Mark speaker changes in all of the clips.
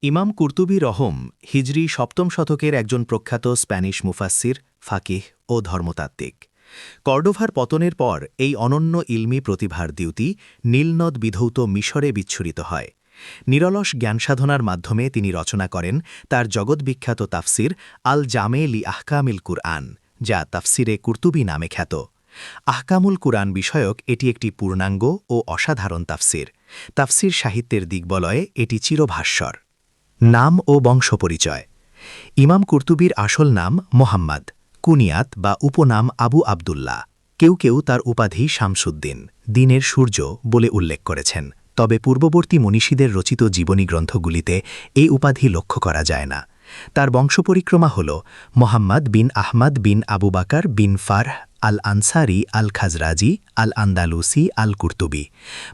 Speaker 1: ইমাম কুরতুবী রহম হিজরি সপ্তম শতকের একজন প্রখ্যাত স্প্যানিশ মুফাসসির, ফাকিহ ও ধর্মতাত্ত্বিক। কর্ডোভার পতনের পর এই অনন্য ইলমি প্রতিভার দ্যুতি নীলনদ বিধৌত মিশরে বিচ্ছুরিত হয়। নিরলস জ্ঞানসাধনার মাধ্যমে তিনি রচনা করেন তার জগৎবিখ্যাত তাফসির আল জামে লি আহকামিল কুরআন, যা তাফসিরে কুরতুবী নামে খ্যাত। আহকামুল কুরআন বিষয়ক এটি একটি পূর্ণাঙ্গ ও অসাধারণ তাফসির। তাফসির সাহিত্যের দিকবলয়ে এটি চিরভাস্বর। নাম ও বংশপরিচয়। ইমাম কুরতুবীর আসল নাম মোহাম্মদ, কুনিয়াত বা উপনাম আবু আবদুল্লাহ। কেউ কেউ তার উপাধি শামসুদ্দিন, দিনের সূর্য বলে উল্লেখ করেছেন, তবে পূর্ববর্তী মনীষীদের রচিত জীবনী গ্রন্থগুলিতে এই উপাধি লক্ষ্য করা যায় না। তার বংশপরিক্রমা হল মোহাম্মদ বিন আহমদ বিন আবু বাকার বিন ফারহ আল আনসারি আল খাজরাজি আল আন্দালুসি আল কুরতুবী।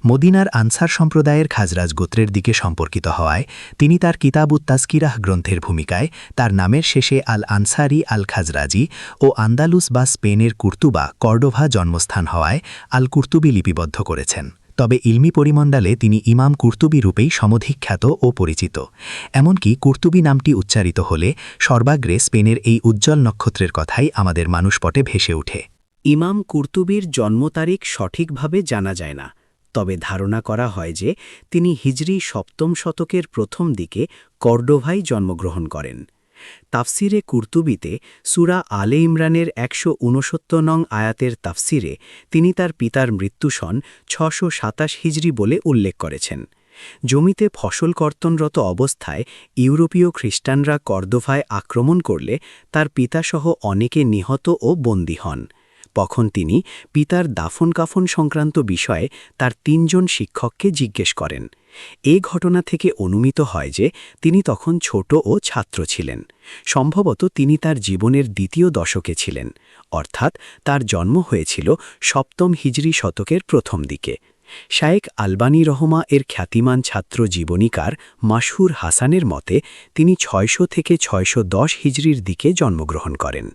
Speaker 1: মদিনার আনসার সম্প্রদায়ের খাজরাজ গোত্রের দিকে সম্পর্কিত হওয়ায় তিনি তার কিতাবুত তাজকিরাহ গ্রন্থের ভূমিকায় তার নামের শেষে আল আনসারি আল খাজরাজি ও আন্দালুস বা স্পেনের কুর্তুবা কর্ডোভা জন্মস্থান হওয়ায় আল কুরতুবী লিপিবদ্ধ করেছেন। তবে ইলমি পরিমণ্ডলে তিনি ইমাম কুরতুবী রূপেই সমধিখ্যাত ও পরিচিত। এমনকি কুরতুবী নামটি উচ্চারিত হলে সর্বাগ্রে স্পেনের এই উজ্জ্বল নক্ষত্রের কথাই আমাদের মানুষপটে ভেসে ওঠে।
Speaker 2: ইমাম কুরতুবীর জন্ম তারিখ সঠিকভাবে জানা যায় না, তবে ধারণা করা হয় যে তিনি হিজরি সপ্তম শতকের প্রথম দিকে কর্ডোভায় জন্মগ্রহণ করেন। তাফসিরে কুরতুবীতে সূরা আলে ইমরানের ১৬৯ নং আয়াতের তাফসিরে তিনি তার পিতার মৃত্যু সন ৬২৭ হিজরি বলে উল্লেখ করেছেন। জমিতে ফসল কর্তনরত অবস্থায় ইউরোপীয় খ্রিস্টানরা কর্দোভায় আক্রমণ করলে তার পিতাসহ অনেকে নিহত ও বন্দী হন। তখন তিনি পিতার দাফন কাফন সংক্রান্ত বিষয়ে তার ৩ জন শিক্ষককে জিজ্ঞেস করেন। এ ঘটনা থেকে অনুমিত হয় যে তিনি তখন ছোট ও ছাত্র ছিলেন। সম্ভবত তিনি তার জীবনের দ্বিতীয় দশকে ছিলেন, অর্থাৎ তার জন্ম হয়েছিল সপ্তম হিজরি শতকের প্রথম দিকে। শায়েক আলবানী রহমা এর খ্যাতিমান ছাত্র জীবনীকার মাশহুর হাসানের মতে তিনি ৬০০ থেকে ৬১০ হিজরির দিকে জন্মগ্রহণ করেন।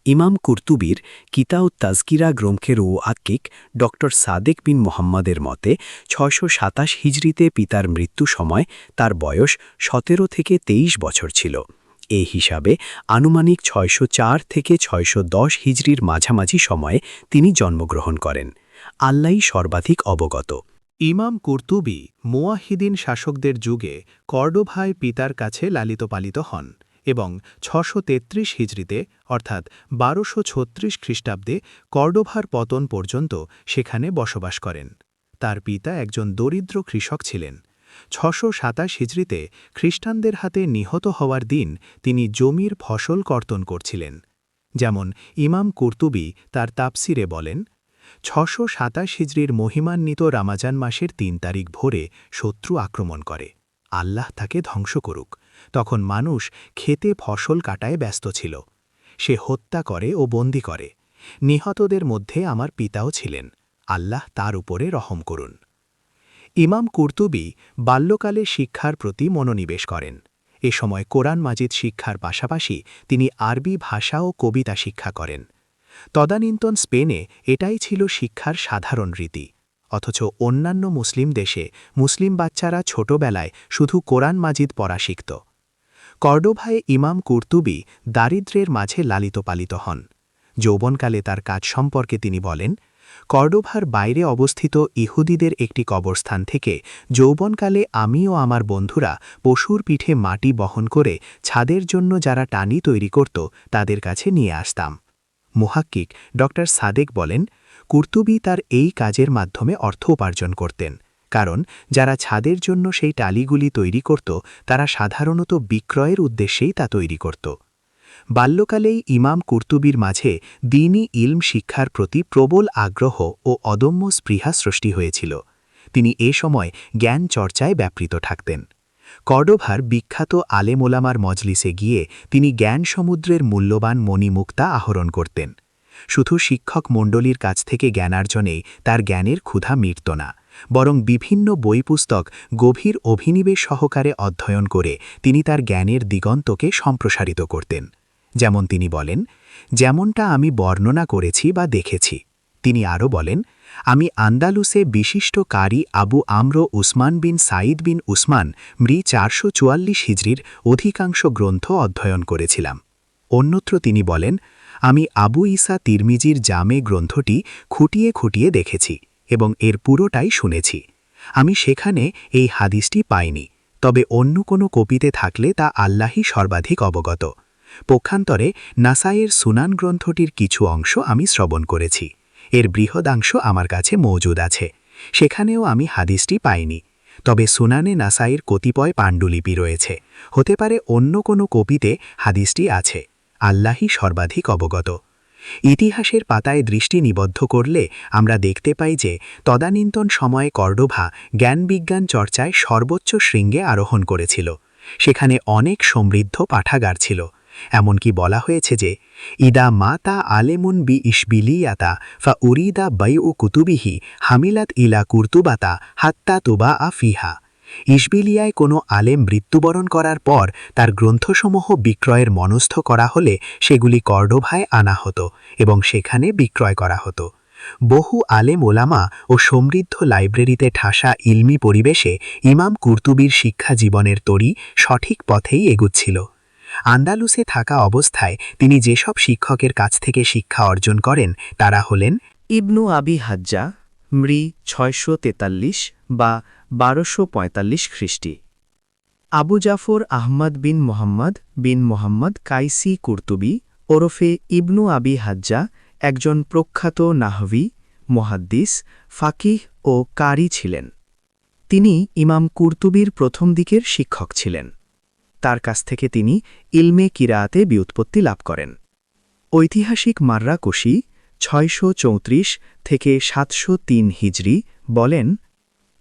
Speaker 2: ইমাম কুরতুবীর কিতাউত তাজকিরা গ্রন্থের মুহাক্কিক ড সাদেক বিন মোহাম্মদের মতে ৬২৭ হিজরিতে পিতার মৃত্যু সময় তার বয়স ১৭ থেকে ২৩ বছর ছিল। এ হিসাবে আনুমানিক ৬০৪ থেকে ৬১০ হিজরির মাঝামাঝি সময়ে তিনি জন্মগ্রহণ করেন। আল্লাহই সর্বাধিক অবগত।
Speaker 1: ইমাম কুরতুবী মুওয়াহিদিন শাসকদের যুগে কর্ডোভায় পিতার কাছে লালিত পালিত হন এবং ৬৩৩ হিজরিতে অর্থাৎ ১২৩৬ খ্রিস্টাব্দে কর্ডোভার পতন পর্যন্ত সেখানে বসবাস করেন। তার পিতা একজন দরিদ্র কৃষক ছিলেন। ৬২৭ হিজরিতে খ্রিস্টানদের হাতে নিহত হওয়ার দিন তিনি জমির ফসল কর্তন করছিলেন। যেমন ইমাম কুরতুবী তার তাফসিরে বলেন, ৬২৭ হিজরির মহিমান্বিত রামাজান মাসের ৩ তারিখ ভোরে শত্রু আক্রমণ করে। আল্লাহ তাকে ধ্বংস করুক। তখন মানুষ খেতে ফসল কাটায় ব্যস্ত ছিল। সে হত্যা করে ও বন্দী করে। নিহতদের মধ্যে আমার পিতাও ছিলেন। আল্লাহ তার উপরে রহম করুন। ইমাম কুরতুবী বাল্যকালে শিক্ষার প্রতি মনোনিবেশ করেন। এ সময় কোরআন মাজিদ শিক্ষার পাশাপাশি তিনি আরবি ভাষা ও কবিতা শিক্ষা করেন। তদানীন্তন স্পেনে এটাই ছিল শিক্ষার সাধারণ রীতি। অথচ অন্যান্য মুসলিম দেশে মুসলিম বাচ্চারা ছোটবেলায় শুধু কোরআন মাজিদ পড়া শিখত। কর্ডোভায় ইমাম কুরতুবী দারিদ্র্যের মাঝে লালিত পালিত হন। যৌবনকালে তার কাজ সম্পর্কে তিনি বলেন, কর্ডোভার বাইরে অবস্থিত ইহুদিদের একটি কবরস্থান থেকে যৌবনকালে আমি ও আমার বন্ধুরা পশুর পিঠে মাটি বহন করে ছাদের জন্য যারা টানি তৈরি করত তাদের কাছে নিয়ে আসতাম। মুহাক্কিক ড সাদেক বলেন, কুরতুবী তার এই কাজের মাধ্যমে অর্থ উপার্জন করতেন, কারণ যারা ছাদের জন্য সেই টালিগুলি তৈরি করত তারা সাধারণত বিক্রয়ের উদ্দেশ্যেই তা তৈরি করত। বাল্যকালেই ইমাম কুরতুবীর মাঝে দ্বীনি ইলম শিক্ষার প্রতি প্রবল আগ্রহ ও অদম্য স্পৃহা সৃষ্টি হয়েছিল। তিনি এ সময় জ্ঞান চর্চায় ব্যাপৃত থাকতেন। কর্ডোভার বিখ্যাত আলেম ওলামার মজলিসে গিয়ে তিনি জ্ঞান সমুদ্রের মূল্যবান মণিমুক্তা আহরণ করতেন। শুধু শিক্ষক মণ্ডলীর কাছ থেকে জ্ঞানার্জনেই তার জ্ঞানের ক্ষুধা মিটত না, বরং বিভিন্ন বই পুস্তক গভীর অভিনিবেশ সহকারে অধ্যয়ন করে তিনি তার জ্ঞানের দিগন্তকে সম্প্রসারিত করতেন। যেমন তিনি বলেন, যেমনটা আমি বর্ণনা করেছি বা দেখেছি, তিনি আরও বলেন, আমি আন্দালুসে বিশিষ্ট কারি আবু আমর উসমান বিন সাঈদ বিন উসমান মৃ 444 হিজরির অধিকাংশ গ্রন্থ অধ্যয়ন করেছিলাম। অন্যত্র তিনি বলেন, আমি আবু ঈসা তিরমিজির জামে গ্রন্থটি খুঁটিয়ে খুঁটিয়ে দেখেছি এবং এর পুরোটাই শুনেছি। আমি সেখানে এই হাদিসটি পাইনি, তবে অন্য কোনো কপিতে থাকলে তা আল্লাহই সর্বাধিক অবগত। পক্ষান্তরে নাসাইয়ের সুনান গ্রন্থটির কিছু অংশ আমি শ্রবণ করেছি। এর বৃহদাংশ আমার কাছে মজুদ আছে, সেখানেও আমি হাদিসটি পাইনি। তবে সুনানে নাসাইয়ের কতিপয় পাণ্ডুলিপি রয়েছে, হতে পারে অন্য কোনো কপিতে হাদিসটি আছে। আল্লাহই সর্বাধিক অবগত। ইতিহাসের পাতায় দৃষ্টি নিবদ্ধ করলে আমরা দেখতে পাই যে তদানীন্তন সময়ে কর্ডোভা জ্ঞানবিজ্ঞান চর্চায় সর্বোচ্চ শৃঙ্গে আরোহণ করেছিল। সেখানে অনেক সমৃদ্ধ পাঠাগার ছিল। এমনকি বলা হয়েছে যে ইদা মাতা আলেমুন বি ইশবিলিয়াতা ফা উরিদা বাই ও কুতুবিহি হামিলাত ইলা কুর্তুবাতা হাত্তা তুবা আ ফিহা। ইশবিলিয়ায় কোনো আলেম মৃত্যুবরণ করার পর তার গ্রন্থসমূহ বিক্রয়ের মনস্থ করা হলে সেগুলি কর্ডোভায় আনা হতো এবং সেখানে বিক্রয় করা হতো। বহু আলেম ওলামা ও সমৃদ্ধ লাইব্রেরিতে ঠাসা ইলমি পরিবেশে ইমাম কুর্তুবীর শিক্ষা জীবনের তরি সঠিক পথেই এগুচ্ছিল। আন্দালুসে থাকা অবস্থায় তিনি যেসব শিক্ষকের কাছ থেকে শিক্ষা অর্জন করেন তারা হলেন
Speaker 2: ইবনু আবি হাজ্জা মৃ 643 বা 1245 খ্রিস্টি, আবু জাফর আহমদ বিন মোহাম্মদ কাইসি কুর্তুবী ওরফে ইবনু আবি হাজ্জা একজন প্রখ্যাত নাহভি, মুহাদ্দিস, ফাকিহ ও কারি ছিলেন। তিনি ইমাম কুর্তুবীর প্রথম দিকের শিক্ষক ছিলেন। তার কাছ থেকে তিনি ইলমে কিরাআতে ব্যুৎপত্তি লাভ করেন। ঐতিহাসিক মাররা কুশি 634 থেকে 703 হিজরি বলেন,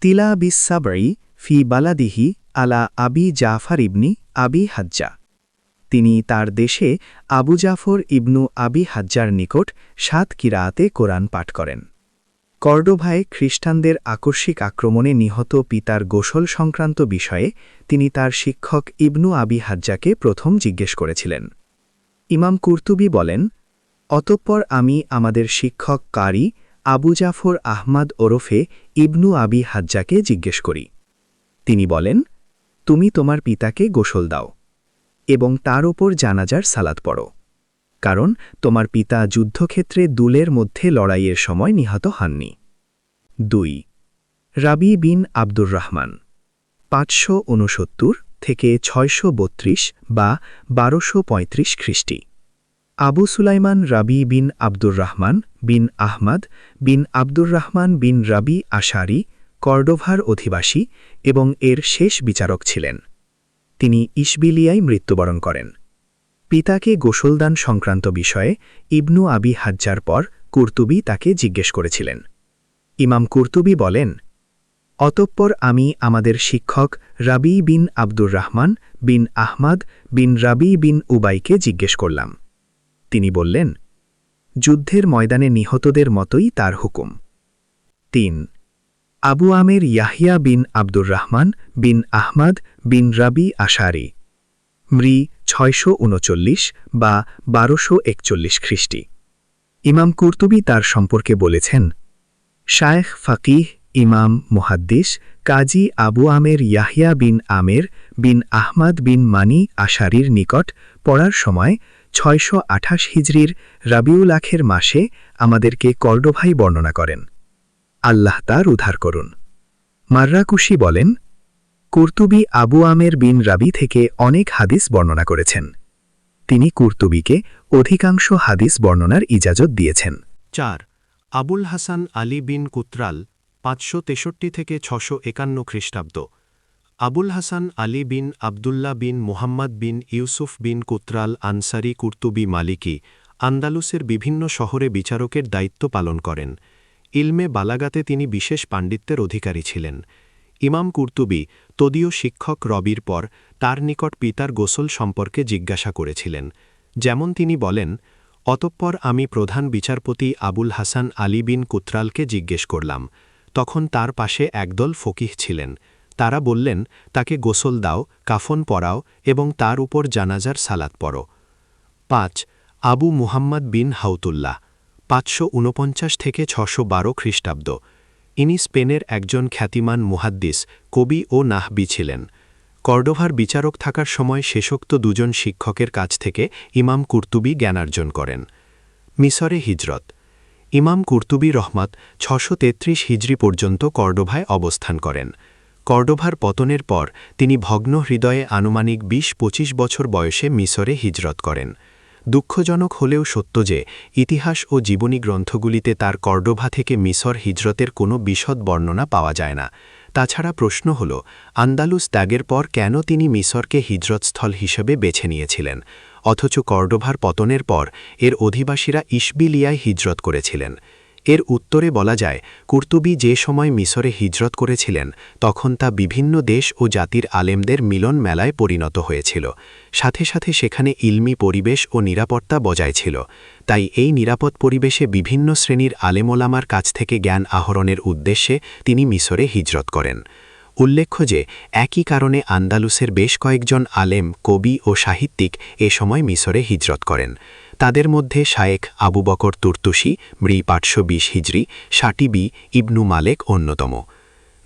Speaker 2: তিলা বিসাবরি ফি বালাদিহি আলা আবি জাফর ইবনি আবি হাজ্জা। তিনি তার দেশে আবু জাফর ইবনু আবি হাজ্জার নিকট 7 কিরাআতে কোরআন পাঠ করেন। কর্ডোভায় খ্রিস্টানদের আকস্মিক আক্রমণে নিহত পিতার গোসল সংক্রান্ত বিষয়ে তিনি তার শিক্ষক ইবনু আবি হাজ্জাকে প্রথম জিজ্ঞেস করেছিলেন। ইমাম কুর্তুবী বলেন, অতঃপর আমি আমাদের শিক্ষক কারি আবু জাফর আহমদ ওরফে ইবনু আবি হাজ্জাকে জিজ্ঞেস করি। তিনি বলেন, তুমি তোমার পিতাকে গোসল দাও এবং তার ওপর জানাজার সালাত পড়ো, কারণ তোমার পিতা যুদ্ধক্ষেত্রে দুলের মধ্যে লড়াইয়ের সময় নিহত হননি। 2 রাবি বিন আব্দুর রহমান 569 থেকে 632 বা 1235 খ্রিস্টি, আবু সুলাইমান রাবি বিন আব্দুর রহমান বিন আহমদ বিন আব্দুর রহমান বিন রাবি আশারি কর্ডোভার অধিবাসী এবং এর শেষ বিচারক ছিলেন। তিনি ইশবিলিয়ায় মৃত্যুবরণ করেন। পিতাকে গোসলদান সংক্রান্ত বিষয়ে ইবনু আবি হাজ্জার পর কুর্তুবী তাকে জিজ্ঞেস করেছিলেন। ইমাম কুর্তুবী বলেন, অতঃপর আমি আমাদের শিক্ষক রাবি বিন আব্দুর রহমান বিন আহমদ বিন রাবি বিন উবাইকে জিজ্ঞেস করলাম। তিনি বললেন, যুদ্ধের ময়দানে নিহতদের মতোই তার হুকুম। 3 আবু আমের ইয়াহিয়া বিন আব্দুর রহমান বিন আহমদ বিন রাবি আশারি মৃ 639 বা 1241 খ্রিস্টি। ইমাম কুর্তুবী তার সম্পর্কে বলেছেন, শায়েখ ফাকিহ ইমাম মুহাদ্দিস কাজী আবু আমের ইয়াহিয়া বিন আমের বিন আহমদ বিন মানি আশারির নিকট পড়ার সময় 628 হিজরির রাবিউল আখের মাসে আমাদেরকে কর্ডোভাই বর্ণনা করেন। আল্লাহ তার উদ্ধার করুন। মাররাকুশি বলেন, কুর্তুবী আবু আমের বিন রাবি থেকে অনেক হাদিস বর্ণনা করেছেন। তিনি কুর্তুবীকে অধিকাংশ হাদিস বর্ণনার ইজাজত দিয়েছেন।
Speaker 3: 4 আবুল হাসান আলী বিন কুত্রাল 563 থেকে 651 খ্রিস্টাব্দ, আবুল হাসান আলী বিন আবদুল্লাহ বিন মুহাম্মদ বিন ইউসুফ বিন কুত্রাল আনসারি কুর্তুবী মালিকি আন্দালুসের বিভিন্ন শহরে বিচারকের দায়িত্ব পালন করেন। ইলমে বালাগাতে তিনি বিশেষ পাণ্ডিত্যের অধিকারী ছিলেন। ইমাম কুর্তুবী তদীয় শিক্ষক রবির পর তার নিকট পিতার গোসল সম্পর্কে জিজ্ঞাসা করেছিলেন। যেমন তিনি বলেন, অতঃপর আমি প্রধান বিচারপতি আবুল হাসান আলী বিন কুত্রালকে জিজ্ঞেস করলাম। তখন তার পাশে একদল ফকিহ ছিলেন। তারা বললেন, তাকে গোসল দাও, কাফন পরাও এবং তার উপর জানাজার সালাত পড়ো। 5 আবু মুহাম্মদ বিন হাউতুল্লাহ 549 থেকে 612 খ্রিস্টাব্দ। ইনি স্পেনের একজন খ্যাতিমান মুহাদ্দিস, কবি ও নাহবি ছিলেন। কর্ডোভার বিচারক থাকার সময় শেষোক্ত দুজন শিক্ষকের কাছ থেকে ইমাম কুরতুবী জ্ঞানার্জন করেন। মিসরে হিজরত। ইমাম কুরতুবী রহমত 633 হিজরি পর্যন্ত কর্ডোভায় অবস্থান করেন। কর্ডোভার পতনের পর তিনি ভগ্ন হৃদয়ে আনুমানিক 20-25 বছর বয়সে মিসরে হিজরত করেন। দুঃখজনক হলেও সত্য যে ইতিহাস ও জীবনী গ্রন্থগুলিতে তার কর্ডোভা থেকে মিসর হিজরতের কোনো বিশদ বর্ণনা পাওয়া যায় না। তাছাড়া প্রশ্ন হল, আন্দালুস ত্যাগের পর কেন তিনি মিসরকে হিজরতস্থল হিসেবে বেছে নিয়েছিলেন, অথচ কর্ডোভার পতনের পর এর অধিবাসীরা ইশবিলিয়ায় হিজরত করেছিলেন। এর উত্তরে বলা যায়, কুরতুবী যে সময় মিসরে হিজরত করেছিলেন তখন তা বিভিন্ন দেশ ও জাতির আলেমদের মিলন মেলায় পরিণত হয়েছিল। সাথে সাথে সেখানে ইলমি পরিবেশ ও নিরাপত্তা বজায় ছিল। তাই এই নিরাপদ পরিবেশে বিভিন্ন শ্রেণীর আলেমোলামার কাছ থেকে জ্ঞান আহরণের উদ্দেশ্যে তিনি মিসরে হিজরত করেন। উল্লেখ্য যে একই কারণে আন্দালুসের বেশ কয়েকজন আলেম, কবি ও সাহিত্যিক এ সময় মিসরে হিজরত করেন। তাদের মধ্যে শায়েখ আবু বকর তুর্তুসি মৃ 520 হিজরি, শাটিবি ইবনু মালেক অন্যতম।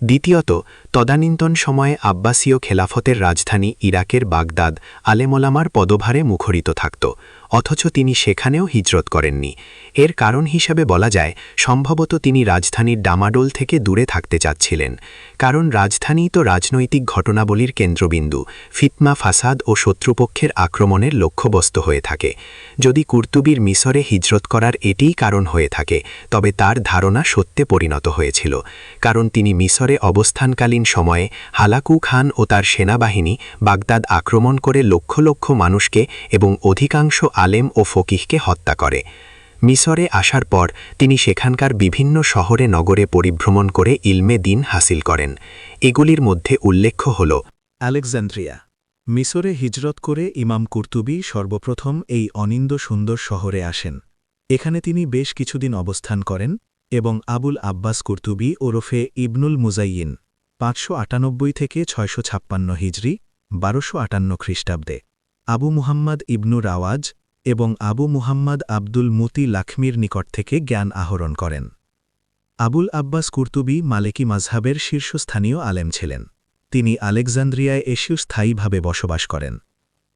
Speaker 3: দ্বিতীয়ত, তদানীন্তন সময়ে আব্বাসীয় খেলাফতের রাজধানী ইরাকের বাগদাদ আলেমোলামার পদভারে মুখরিত থাকত, অথচ তিনি সেখানেও হিজরত করেননি। এর কারণ হিসাবে বলা যায়, সম্ভবত তিনি রাজধানীর ডামাডোল থেকে দূরে থাকতে চাচ্ছিলেন। কারণ রাজধানী তো রাজনৈতিক ঘটনাবলীর কেন্দ্রবিন্দু, ফিতনা, ফাসাদ ও শত্রুপক্ষের আক্রমণের লক্ষ্যবস্তু হয়ে থাকে। যদি কুরতুবীর মিসরে হিজরত করার এটিই কারণ হয়ে থাকে, তবে তার ধারণা সত্যে পরিণত হয়েছিল। কারণ তিনি মিসরে অবস্থানকালীন সময়ে হালাকু খান ও তার সেনাবাহিনী বাগদাদ আক্রমণ করে লক্ষ লক্ষ মানুষকে এবং অধিকাংশ আলেম ও ফকিহকে হত্যা করে। মিসরে আসার পর তিনি সেখানকার বিভিন্ন শহরে নগরে পরিভ্রমণ করে ইলমে দিন হাসিল করেন। এগুলির মধ্যে উল্লেখ্য হল:
Speaker 1: আলেকজান্দ্রিয়া। মিসরে হিজরত করে ইমাম কুরতুবী সর্বপ্রথম এই অনিন্দ সুন্দর শহরে আসেন। এখানে তিনি বেশ কিছুদিন অবস্থান করেন এবং আবুল আব্বাস কুরতুবী ওরফে ইবনুল মুজাইয়িন 598 থেকে 656 হিজরি 1258 খ্রিস্টাব্দে, আবু মুহাম্মদ ইবনু রাওয়াজ এবং আবু মুহাম্মদ আব্দুল মুতি লাখমির নিকট থেকে জ্ঞান আহরণ করেন। আবুল আব্বাস কুরতুবী মালেকি মাজহাবের শীর্ষস্থানীয় আলেম ছিলেন। তিনি আলেকজান্দ্রিয়ায় এসেও স্থায়ীভাবে বসবাস করেন।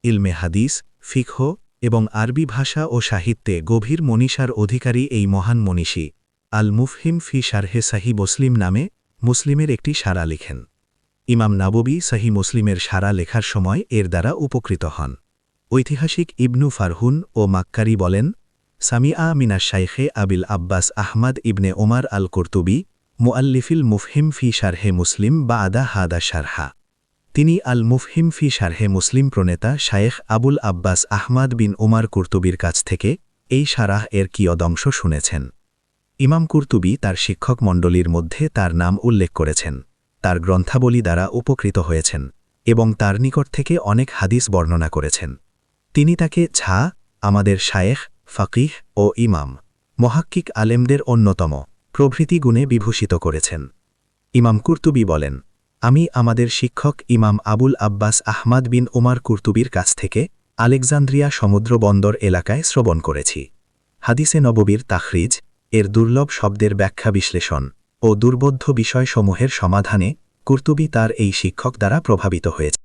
Speaker 1: ইলমে হাদিস, ফিকহ এবং আরবি ভাষা ও সাহিত্যে গভীর মনীষার অধিকারী এই মহান মনীষী আল মুফহিম ফি শারহে সাহি মুসলিম নামে মুসলিমের একটি সারা লিখেন। ইমাম নাববী সাহি মুসলিমের সারা লেখার সময় এর দ্বারা উপকৃত হন। ঐতিহাসিক ইবনু ফারহুন ও মাক্কারি বলেন, সামিআ মিনা শাইখে আবিল আব্বাস আহমদ ইবনে ওমর আল কুরতুবী মুআল্লিফিল মুফহিম ফি শারহে মুসলিম বা আদা হাদা শারহা। তিনি আল মুফহিম ফি শারহে মুসলিম প্রণেতা শায়েখ আবুল আব্বাস আহমদ বিন ওমর কুরতুবীর কাছ থেকে এই শারাহ এর কিয়দংশ শুনেছেন। ইমাম কুরতুবী তার শিক্ষক মণ্ডলীর মধ্যে তার নাম উল্লেখ করেছেন, তার গ্রন্থাবলী দ্বারা উপকৃত হয়েছেন এবং তার নিকট থেকে অনেক হাদিস বর্ণনা করেছেন। তিনি তাকে আমাদের শায়েখ, ফাকিহ ও ইমাম, মহাক্কিক আলেমদের অন্যতম প্রভৃতি গুণে বিভূষিত করেছেন। ইমাম কুরতুবী বলেন, আমি আমাদের শিক্ষক ইমাম আবুল আব্বাস আহমদ বিন ওমর কুরতুবীর কাছ থেকে আলেকজান্দ্রিয়া সমুদ্র বন্দর এলাকায় শ্রবণ করেছি। হাদিসে নববীর তাখরিজ, এর দুর্লভ শব্দের ব্যাখ্যা বিশ্লেষণ ও দুর্বোধ্য বিষয়সমূহের সমাধানে কুরতুবী তার এই শিক্ষক দ্বারা প্রভাবিত হয়েছে।